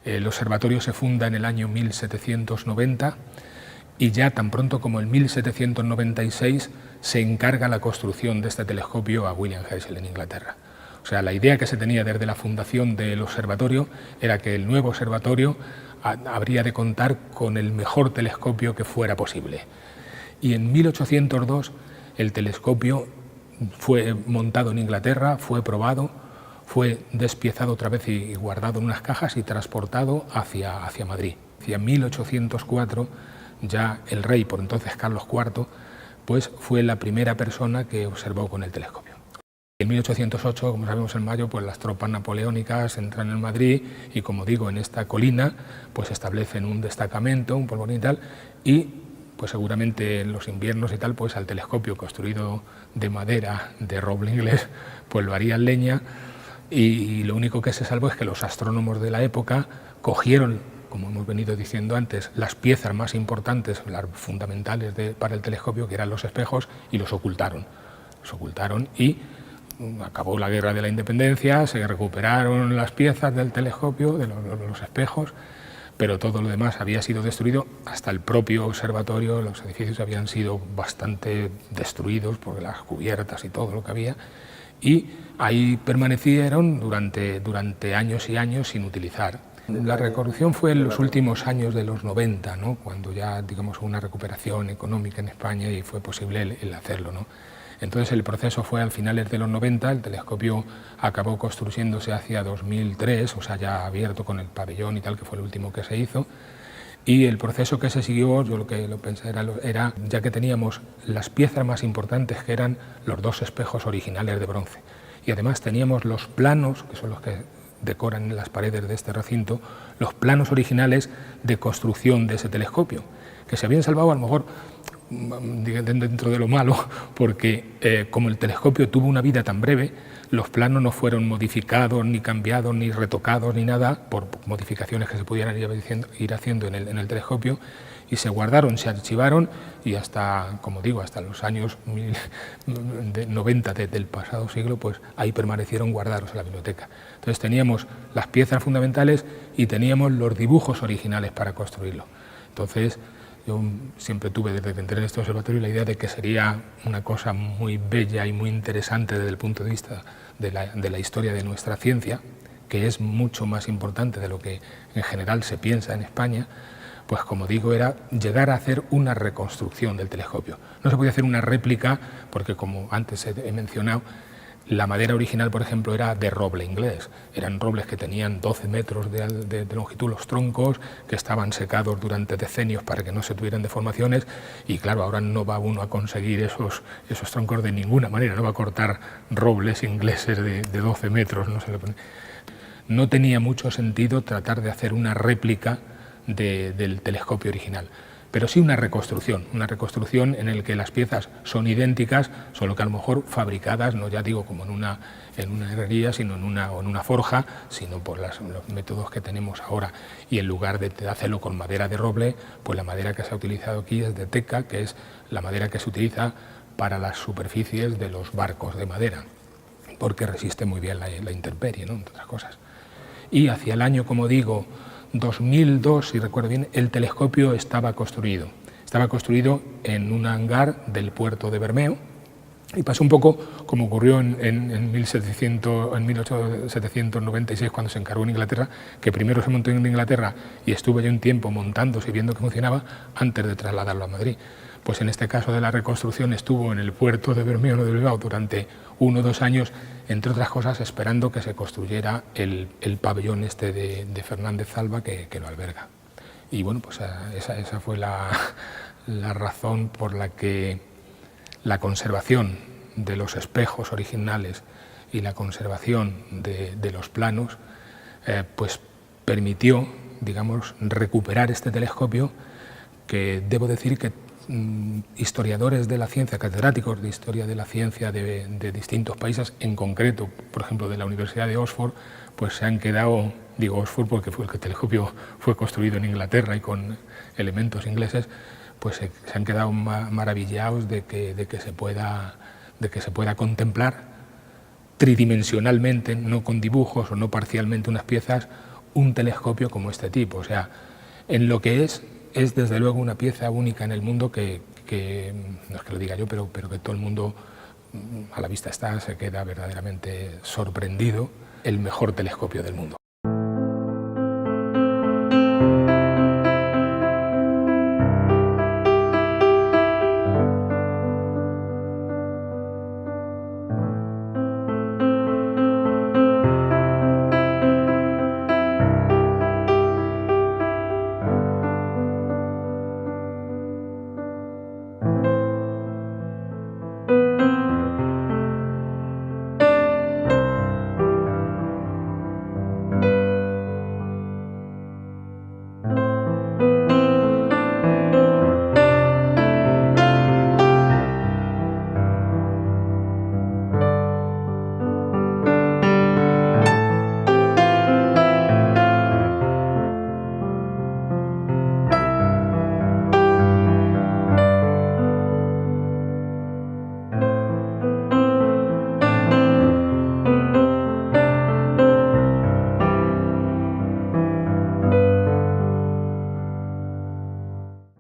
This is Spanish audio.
El observatorio se funda en el año 1790 y ya tan pronto como en 1796 se encarga la construcción de este telescopio a William Herschel en Inglaterra. O sea, la idea que se tenía desde la fundación del observatorio era que el nuevo observatorio habría de contar con el mejor telescopio que fuera posible. Y en 1802 el telescopio fue montado en Inglaterra, fue probado, fue despiezado otra vez y guardado en unas cajas y transportado hacia Madrid. Hacia 1804 ya el rey, por entonces Carlos IV, pues fue la primera persona que observó con el telescopio. En 1808, como sabemos en mayo, pues las tropas napoleónicas entran en Madrid y, como digo, en esta colina pues establecen un destacamento, un polvorín y tal, y pues seguramente en los inviernos y tal, pues al telescopio construido de madera, de roble inglés, pues lo harían leña, y lo único que se salvó es que los astrónomos de la época cogieron, como hemos venido diciendo antes, las piezas más importantes, las fundamentales para el telescopio, que eran los espejos, y los ocultaron. Los ocultaron y acabó la Guerra de la Independencia, se recuperaron las piezas del telescopio, de los espejos, pero todo lo demás había sido destruido, hasta el propio observatorio, los edificios habían sido bastante destruidos por las cubiertas y todo lo que había, y ahí permanecieron durante años y años sin utilizar. La reconstrucción fue en los últimos años de los 90, ¿no? Cuando ya, digamos, hubo una recuperación económica en España y fue posible el hacerlo, ¿no? Entonces el proceso fue a finales de los 90, el telescopio acabó construyéndose hacia 2003, o sea, ya abierto con el pabellón y tal, que fue el último que se hizo, y el proceso que se siguió, yo lo que lo pensé era, ya que teníamos las piezas más importantes, que eran los dos espejos originales de bronce, y además teníamos los planos, que son los que decoran las paredes de este recinto, los planos originales de construcción de ese telescopio, que se habían salvado a lo mejor dentro de lo malo, porque como el telescopio tuvo una vida tan breve, los planos no fueron modificados, ni cambiados, ni retocados, ni nada, por modificaciones que se pudieran ir haciendo en el telescopio, y se guardaron, se archivaron, y hasta, como digo, hasta los años 90 del pasado siglo, pues ahí permanecieron guardados en la biblioteca. Entonces teníamos las piezas fundamentales y teníamos los dibujos originales para construirlo. Entonces, yo siempre tuve, desde que entré en este observatorio, la idea de que sería una cosa muy bella y muy interesante desde el punto de vista de la historia de nuestra ciencia, que es mucho más importante de lo que en general se piensa en España, pues como digo, era llegar a hacer una reconstrucción del telescopio. No se podía hacer una réplica porque, como antes he mencionado, la madera original, por ejemplo, era de roble inglés. Eran robles que tenían 12 metros de longitud los troncos, que estaban secados durante decenios para que no se tuvieran deformaciones, y claro, ahora no va uno a conseguir esos troncos de ninguna manera, no va a cortar robles ingleses de 12 metros. No tenía mucho sentido tratar de hacer una réplica del telescopio original, pero sí una reconstrucción en la que las piezas son idénticas, solo que a lo mejor fabricadas, no ya digo como en una herrería, sino en una forja, sino por los métodos que tenemos ahora. Y en lugar de hacerlo con madera de roble, pues la madera que se ha utilizado aquí es de teca, que es la madera que se utiliza para las superficies de los barcos de madera, porque resiste muy bien la intemperie, ¿no?, entre otras cosas. Y hacia el año, como digo, 2002, si recuerdo bien, el telescopio estaba construido. Estaba construido en un hangar del puerto de Bermeo, y pasó un poco como ocurrió en 1796, cuando se encargó en Inglaterra, que primero se montó en Inglaterra y estuvo ya un tiempo montándose y viendo que funcionaba antes de trasladarlo a Madrid. Pues en este caso de la reconstrucción estuvo en el puerto de Bermeo, no de Bilbao, durante 1 o 2 años, entre otras cosas esperando que se construyera el pabellón este de Fernández Alba que lo alberga. Y bueno, pues esa fue la razón por la que la conservación de los espejos originales y la conservación de los planos pues permitió, digamos, recuperar este telescopio, que debo decir que historiadores de la ciencia, catedráticos de historia de la ciencia de distintos países, en concreto, por ejemplo, de la Universidad de Oxford, pues se han quedado, digo Oxford porque fue el que el telescopio fue construido en Inglaterra y con elementos ingleses, pues se han quedado maravillados de que se pueda contemplar tridimensionalmente, no con dibujos o no parcialmente unas piezas, un telescopio como este tipo. O sea, en lo que es desde luego una pieza única en el mundo que no es que lo diga yo, pero que todo el mundo a la vista está, se queda verdaderamente sorprendido, el mejor telescopio del mundo.